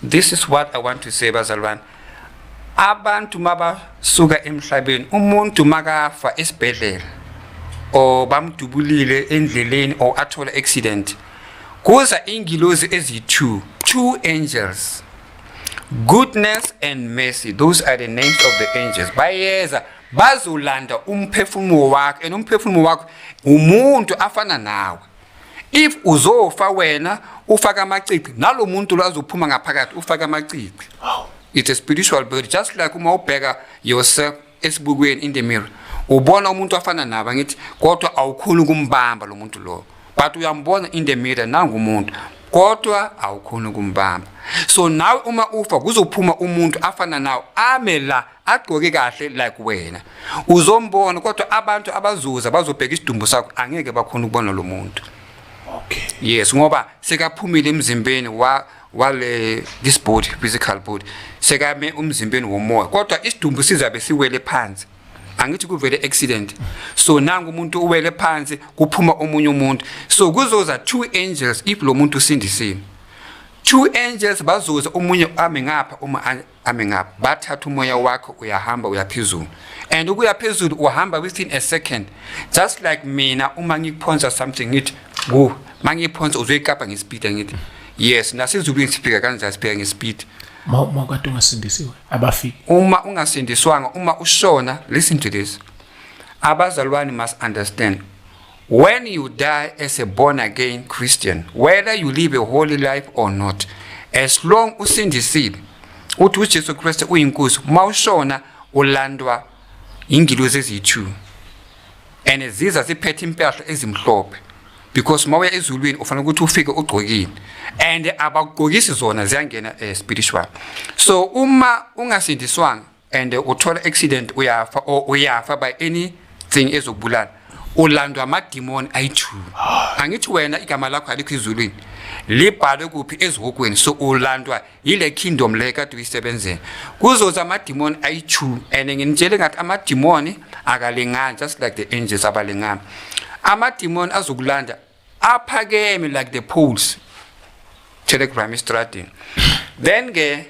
This is what I want to say, bazalwane. Abantu mabasuka emhlabeni, umuntu makafa esibhedlela o bamdubulile endleleni o athola accident, kuza ingilozi two angels. Goodness and mercy, those are the names of the angels. Bayeza bazolanda umphefumulo wakho, and umphefumulo wakho umuntu afana nawe. If uzofa wena ufaka amacici, nalo muntu lo azophuma ngaphakathi ufaka amacici. It's a spiritual body, just like uma ubheka yourself esibukweni in the mirror. Ubona umuntu afana nawe ngithi kodwa awukhona ukumbamba lo muntu lo. But uyambona in the mirror nangu umuntu, kodwa awukhona ukumbamba. So now uma ufa kuzophuma umuntu afana nawe amela agqoke kahle like wena. Uzombona kodwa abantu abazuza bazobheka isidumbu sakho angeke bakhona ukubona lo muntu. Okay. Yes, ngoba sekaphumile emzimbeni wale this body, physical body. Sekame umzimbeni womoya. Kodwa isidumbu sizabe siwele phansi. Angithi kuvele accident. So nangu umuntu uwele phansi kuphuma omunye umuntu. So kuzoza two angels if lo muntu usindisile. Two angels bazoza omunye ame ngapha ame ngapha. Bathatha umoya wakho uyahamba uyaphezulu. And ukuya phezulu uhamba within a second. Just like mina uma ngikuphonza something ngithi go mangiphonza uzoyikapa ngespeed ngithi yes nasezulwini sifika kanjani sifika ngespeed. Mawukade ungasindisiwe abafiki. Uma ungasindiswanga uma ushona, listen to this. Abazalwane must understand. When you die as a born again Christian, whether you live a holy life or not, as long usindisile uthi uJesu Kristu uyinkosi, mawushona ulandwa ingilozi eziyi-2 and ziza ziphethe impahla ezimhlophe, because mawe ezulwini ufanele ukuthi ufike ugqokile and abagqokisi zona ziyangena spiritual. So uma ungasindiswanga and uthola accident uyafa or uyafa by anything ezokubulala, ulandwa amademon ayi-2. Angithi wena igama lakho alikho ezulwini libhalwe kuphi ezihokweni, so ulandwa yile kingdom le kade uyisebenzela. Kuzoza amademon ayi-2 and nginitshele ngathi amademon akalingani just like the angels abalingani. Amademon azokulanda aphakeme like the poles telegram stratting. Then ke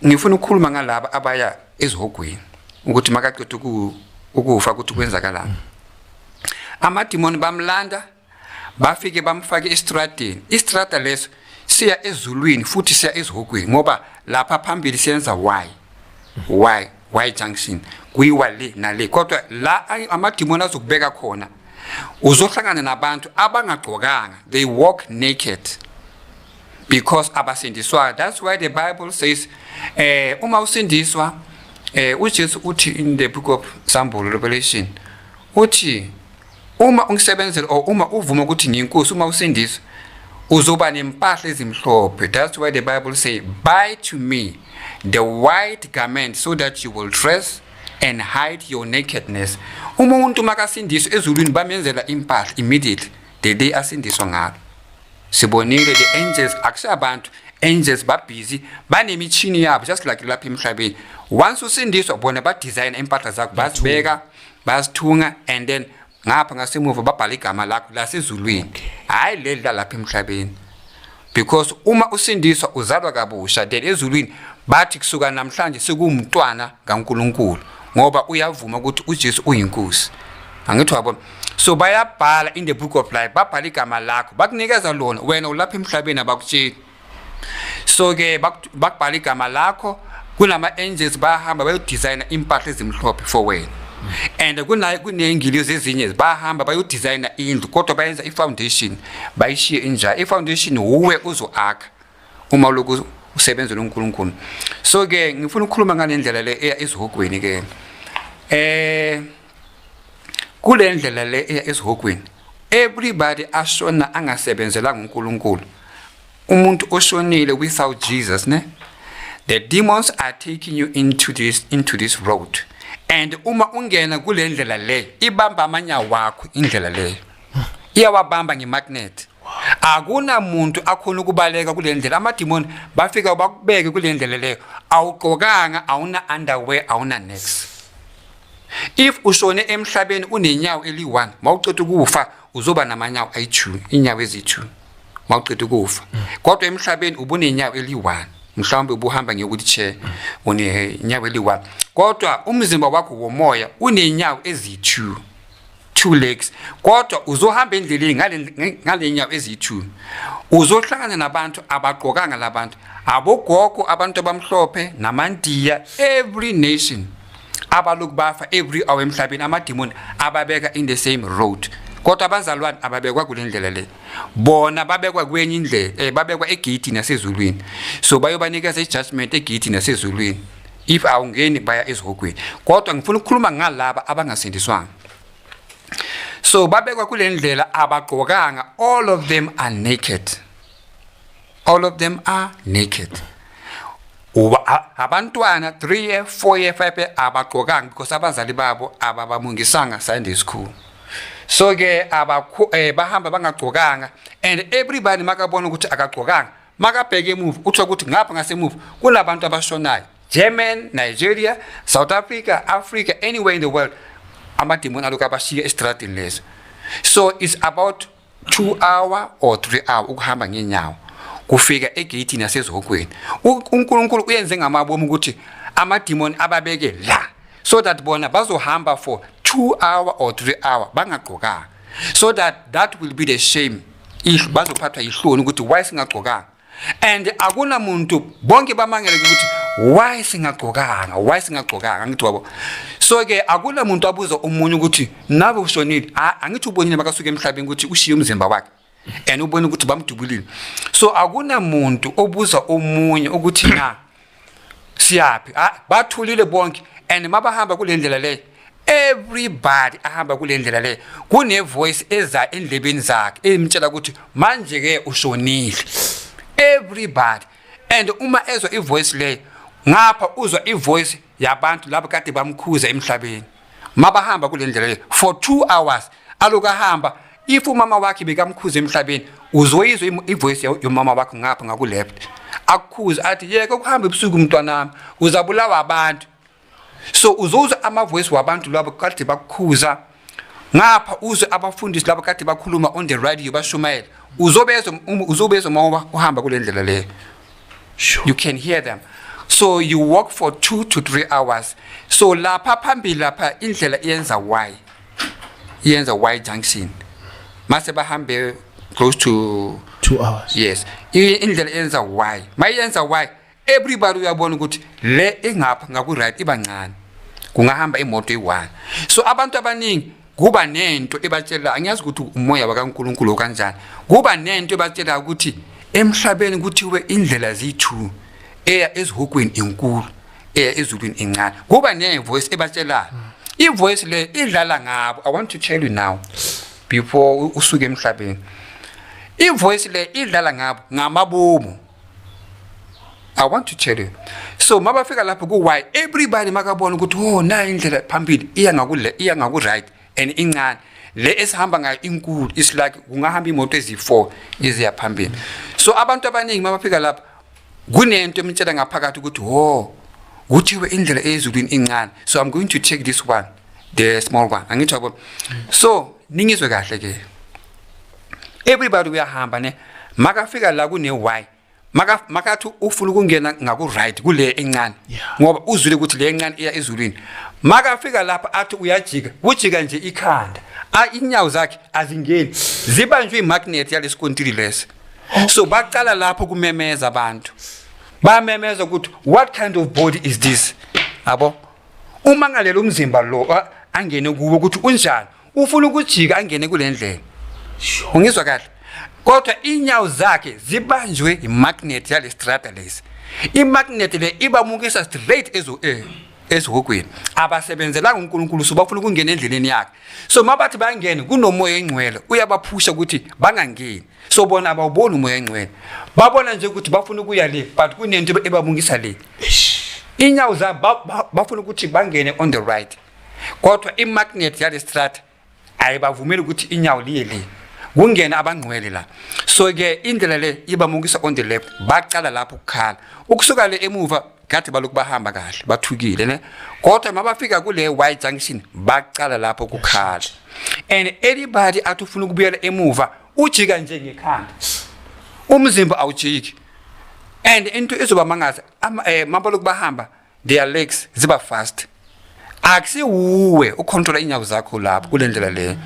ngifuna ukukhuluma ngalaba abaya ezihogweni ukuthi makaqeda ukufa ukuthi kwenzakalana. Amademon bamlanda bafike bamfake estradini. Istrata leso siya ezulwini futhi siya ezihogweni ngoba lapha phambili siyenza y junction kuyiwa le nale, kodwa la amademon azokubeka khona uzohlangana nabantu abangagqokanga, they walk naked because abasindiswa. That's why the Bible says uma usindiswa uJesu uthi in the book of Revelation uthi uma ungisebenzela or uma uvuma ukuthi ngiyinkosi, uma usindiswa uzoba nempahla ezimhlophe. That's why the Bible say buy to me the white garment so that you will dress and hide your nakedness. Umuntu makasindiswa ezulwini bamenzela impahla immediately the day asindiswa ngalo. Sibonile the angels akusabantu, angels ba busy banemichini yabo just like lapha emhlabeni. Once usindiswa bona ba design impahla zakho basibeka basithunga and then ngapha ngasemuva babhala igama lakho lasezulwini, hayi ledla lapha emhlabeni. Because uma usindiswa uzalwa kabusha then ezulwini bathi kusuka namhlanje sekumntwana kaNkulunkulu ngoba uyavuma ukuthi uJesu uyinkosi. Angithi wabona. So bayabhala in the book of life, babhala igama lakho bakunikeza lona wena ulapha emhlabeni abakutshela. So ke bakubhala igama lakho, kunama angels bahamba bayodesign impahla ezimhlophe for wena. And kuneyingilozi ezinye bahamba bayodesign indlu kodwa bayenza ifoundation bayishiye injalo. Ifoundation uwe uzoakha uma lokhu usebenzela uNkulunkulu. So ke ngifuna ukukhuluma ngalendlela le eya ezihogweni ke. Kule ndlela le eya ezihogweni everybody ashona angasebenzelanga uNkulunkulu. Umuntu oshonile without Jesus ne, the demons are taking you into this road. And uma ungena kule ndlela le ibamba amanya wakho indlela le iyawabamba ngemagnet. Akuna muntu akhona ukubaleka kule ndlela. Amademon bafika bakubeke kule ndlela le awugqokanga, awuna underwear, awuna next. If ushone emhlabeni unenyawo eli1 mawucotha ukufa uzoba namanyawo ayi2, inyawo ezi2. mawuqeda ukufa kodwa emhlabeni ubunenyawo eli1 mhlawumbe ubuhamba nge-wheelchair unenyawo eli1 kodwa umzimba wakho womoya unenyawo ezi2 legs kodwa uzohamba endleleni ngale nyawo ezi2 uzohlangana nabantu abaqokanga labantu abogogo abantu abamhlophe namandiya every nation abalukubafa every hour emhlabeni amademoni ababeka in the same road kodwa abazalwane ababekwa kule ndlela le bona babekwa kwenye indlela babekwa egate nasezulwini so bayobanikeza ijudgment egate nasezulwini if awungeni baya ezihogweni kodwa ngifuna ukukhuluma ngalaba abangasindiswanga so babekwa kule ndlela abaqokanga all of them are naked abantwana 3 year 4 year 5 year abaqokanga because abazali babo ababamungisanga Sunday school so ke bahamba bangaqokanga and everybody makabona ukuthi akaqokanga makabheke emuva utho ukuthi ngapha ngasemuva kunabantu abashonayo German, Nigeria, South Africa, Africa, anywhere in the world amademoni aloku abashiya estradini lezo so it's about 2 hour or 3 hour ukuhamba ngenyawo kufika egate nasezihogweni uNkulunkulu uyenze ngamabomu ukuthi amademoni ababeke la so that bona bazohamba for 2 hour or 3 hour bangaqokanga so that will be the shame if bazophathwa ihloni ukuthi why singaqokanga and akuna muntu bonke bamangele ukuthi why singaqokanga ngithi wabo so ke akuna muntu abuza umunye ukuthi nabe ushonile angithi ubonile makasuka emhlabeni ukuthi ushiye umzimba wakhe and ubone ukuthi bamdubulile so akuna muntu obuza omunye ukuthi na siyapi bathulile bonke and mabahamba kule ndlela le everybody ahamba kule ndlela le kune voice eza endlebeni zakhe emtshela ukuthi manje ke ushonile everybody and uma ezwa ivoice le ngapha uzwa ivoice yabantu laba kade bamkhuza emhlabeni mabahamba kule ndlela le for 2 hours alokahamba if umama wakhe bekamkhuza emhlabeni uzoyizwa ivoice yomama wakhe ngapha ngakuleft akukhuza athi yeke ukuhamba ebusuku umntwanami uzabulawa abantu so uzozwa ama voice wabantu laba kade bakukhuza ngapha uzwe abafundisi laba kade bakhuluma on the radio bashumayela uzobezwa uma uhamba kule ndlela le you can hear them so you walk for 2 to 3 hours so lapha phambili lapha indlela iyenza Y junction mase bahambe close to 2 hours yes indlela iyenza Y mayenza Y everybody uyabona ukuthi le engapha ngaku right ibancane kungahamba imoto e1 so abantu abaningi kuba nento ebatshela angiyazi ukuthi umoya wakaNkulunkulu kanjani kuba nento ebatshela ukuthi emhlabeni kuthiwe indlela zi2 eya ezihogweni enkulu eya ezulwini encane kuba nevoice ebatshela ivoice le idlala ngabo I want to tell you now before usuke emhlabeni ivoice le idlala ngabo ngamabomu I want to tell you so mabafika lapho ku why everybody makabona ukuthi oh na indlela phambili iya ngaku right and incane le esihamba ngayo inkulu is like kungahamba imoto ezi4 eziya phambili so abantu abaningi mabafika lapha kunento emtshela ngaphakathi ukuthi kuthiwe indlela ezulwini incane so I'm going to take this one the small one angithi yabo so ningizwe kahle ke everybody uyahamba ne makafika la kune why makathi ufuna ukungena ngaku right kule encane ngoba uzwile ukuthi le encane iya ezulwini makafika lapha athi ujika nje ikhanda inyawo zakhe azingeni zibanjwe imagnet yalesikontiri lesi so baqala lapho kumemeza abantu bamemeza ukuthi what kind of body is this yabo uma ngalela umzimba lo angene kuwo ukuthi unjani ufuna ukujika angene kule ndlela ungizwa kahle kodwa inyawo zakhe zibanjwe imagnet yalestrata lesi imagnet le ibamukisa straight ezihogweni abasebenzela uNkulunkulu so bafuna ukungena endleleni yakhe so mabathi bangene kunomoya engcwele uyabaphusha ukuthi bangangeni so bona abawubona umoya engcwele babona nje ukuthi bafuna ukuya le but kunento ebamukisa le inyawo zabo bafuna ukuthi bangene on the right kodwa imagnet yalestrata ayibavumeli ukuthi inyawo liye le kungena abangcwele la so ke indlela le ibamukisa on the left baqala lapho ukukhala ukusuka le emuva kade balokubahamba kahle bathukile ne kodwa mabafika kule Y junction baqala lapho ukukhala and anybody athi ufuna ukubuyela emuva ujika nje ngekhanda umzimba awujiki and into izoba mangaza mabalo kubahamba their legs ziba fast akusiwuwe ucontrol inyawo zakho lapho kulendlela le.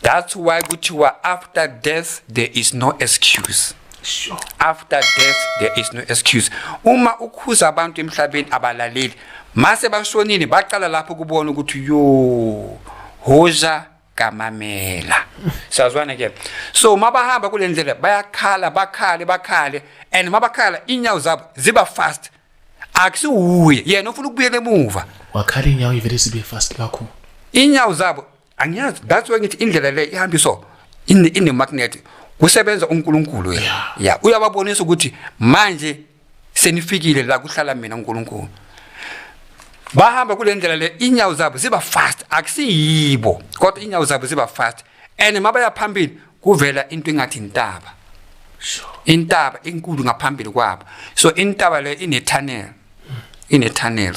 That's why kuthiwa after death there is no excuse. Sure. After death there is no excuse. Uma ukhuza abantu emhlabeni abalaleli mase bashonini baqala lapho kubona ukuthi yo hoja kamamela. Sazwana ke. So mabahamba kulendlela bayakhala bakhale and mabakhala inyawo zabo ziba fast. Akusiwuye yena ufuna ukubuyela emuva. Wakhala inyawo ivele sibe fast kakhulu. Inyawo zabo angiyazi, that's why ngithi indlela le ihamba so in the magnet kusebenza uNkulunkulu ya uyababonisa ukuthi manje senifikile la kuhlala mina uNkulunkulu. Bahamba kule ndlela le inyawo zabo ziba fast akusiyibo kodwa inyawo zabo ziba fast and mabaya phambili kuvela into engathi intaba. Sure. Intaba enkulu ngaphambili kwabo. So intaba le ine tunnel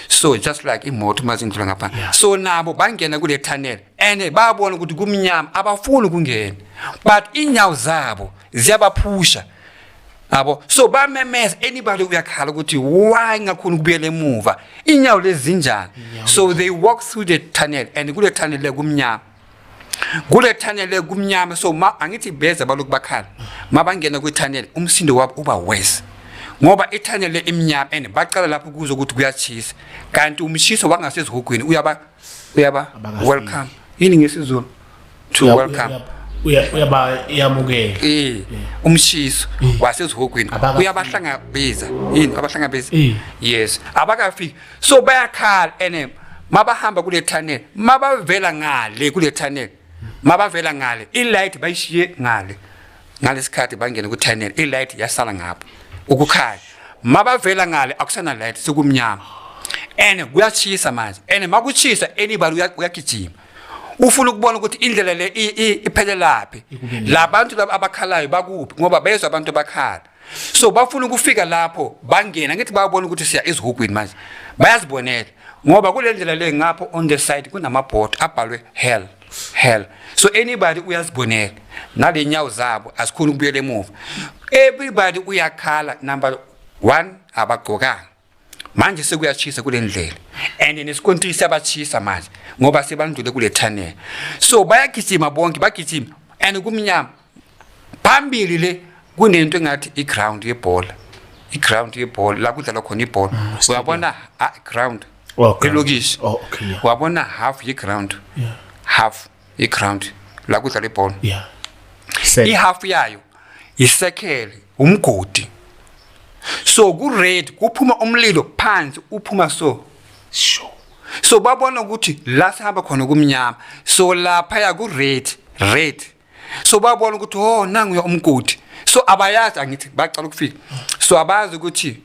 so just like imoto mazindlula ngapha. So nabo bangena kule tunnel and babona ukuthi kumnyama abafuni kungena but inyawo zabo ziyabaphusha abo. So bamemeza anybody uyakhala ukuthi why ngakhona ukubuyela emuva inyawo lezi zinjani. So they walk through the tunnel and kule tunnel le kumnyama. Kule tunnel le kumnyama so angithi beza balokhu bakhala mabangena kwi tunnel umsindo wabo uba worse ngoba itunnel le imnyama and baqala lapho kuzo ukuthi kuyachisa kanti umshiso wangasezihogweni uyaba welcome yini ngesizulu to welcome uyamukela umshiso wasezihogweni uyabahlangabeza yini abahlangabeza yes abakafiki so bayakhala and mabahamba kule tunnel mabavela ngale kule tunnel mabavela ngale ilight bayishiye ngale ngalesikhathi bangena ku tunnel ilight yasala ngapho ukukhaya mabavela ngale akusana light sekumnyama and kuyachisa manje and makuchisa anybody uyagijima ufuna ukubona ukuthi indlela le iphele laphi labantu laba abakhalayo bakuphi ngoba bezwe abantu bakhala so bafuna ukufika lapho bangena ngithi bayabona ukuthi siya ezihogweni manje bayazibonela ngoba kule ndlela le ngapho on the side kunamabhodi abhalwe hell so anybody uyazibonela nale nyawo zabo asikhona ukubuyela emuva everybody uyakhala number 1 abagqokanga manje sekuyachisa kule ndlela and nesikontisi abachisa manje ngoba sebandlule kule tunnel so bayagijima bonke bagijima and kumnyama phambili le kunento engathi iground yebhola la kudlala khona ibhola uyabona ground elokishi wabona half yeground half yeground la kudlala ibhola ihalf yayo isekele umgodi so ku red kuphuma umlilo phansi uphuma so sure so babona ukuthi la sihamba khona kumnyama so lapha ya ku red so babona ukuthi oh nangu umgodi so abayazi angithi baqala ukufika so abazi ukuthi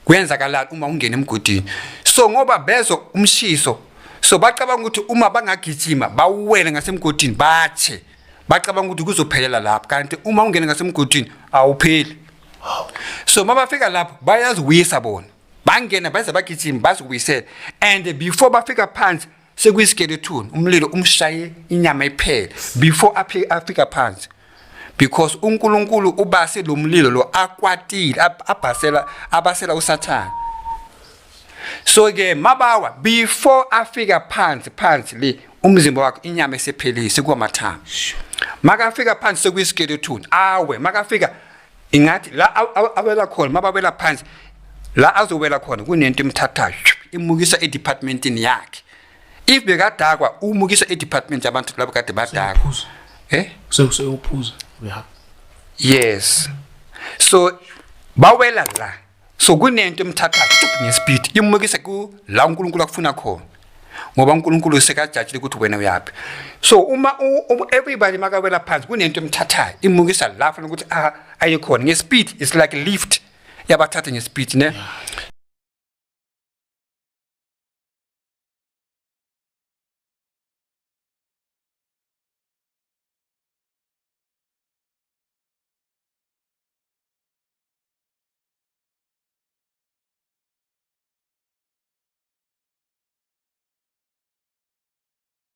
kwenzakalani uma ungena emgodini so ngoba bezo umshiso so bacabanga ukuthi uma bangagijima bawuwele ngasemgodini bathe bacabanga ukuthi kuzophelela lapha kanti uma ungena ngasemgodini awupheli so mabafika lapho bayaziwisa bona bangena baze bagijima baziwisela and before bafika phansi sekuyiskeleton umlilo umshaye inyama iphele before afika phansi because uNkulunkulu ubase lo mlilo lo akwatile abasela uSathane so ke mabawa before afika phansi le umzimba wakhe inyama esephelise kwamathambo makafika phansi sekuyiskeleton awe makafika ingathi la awela khona mababela phansi la azowela khona kunento imthathayo imukisa edepartmentini yakhe if bekadakwa umukisa edepartment yabantu labo kade badakwa so uphuza yes so bawela la so kunento imthathayo ngespeed imukisa ku la uNkulunkulu akufuna khona ngoba uNkulunkulu sekajajile ukuthi wena uyapi so uma everybody makawela phansi kunento imthathayo imukisa lapha ukuthi ayikhona ngespeed it's like a lift yabathatha ngespeed ne